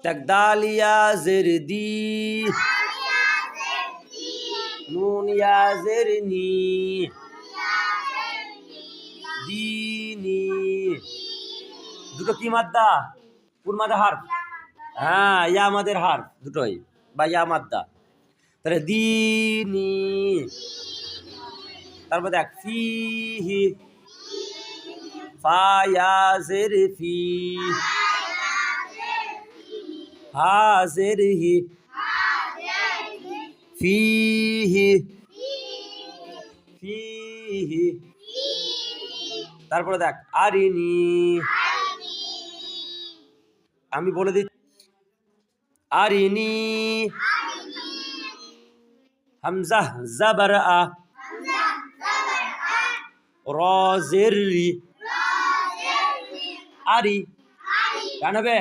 দেখ দাল ইয়া জের দি, নুন ইয়া জের নি, দিনি। দুটো কি মাদ্দা? কোন মাদ্দা হারফ? হ্যাঁ, ইয়া আমাদের হারফ দুটোই, বা ইয়া মাদ্দা। তাহলে দিনি। তারপর দেখ ফিহি, ফা ইয়া জের ফি, হা জের হি, ফিহি, ফিহি। তারপরে দেখ আরিনি, আমি বলে দিচ্ছি আরিনি। হামজা জাবার আ, র জের রি, আরি। গান হবে?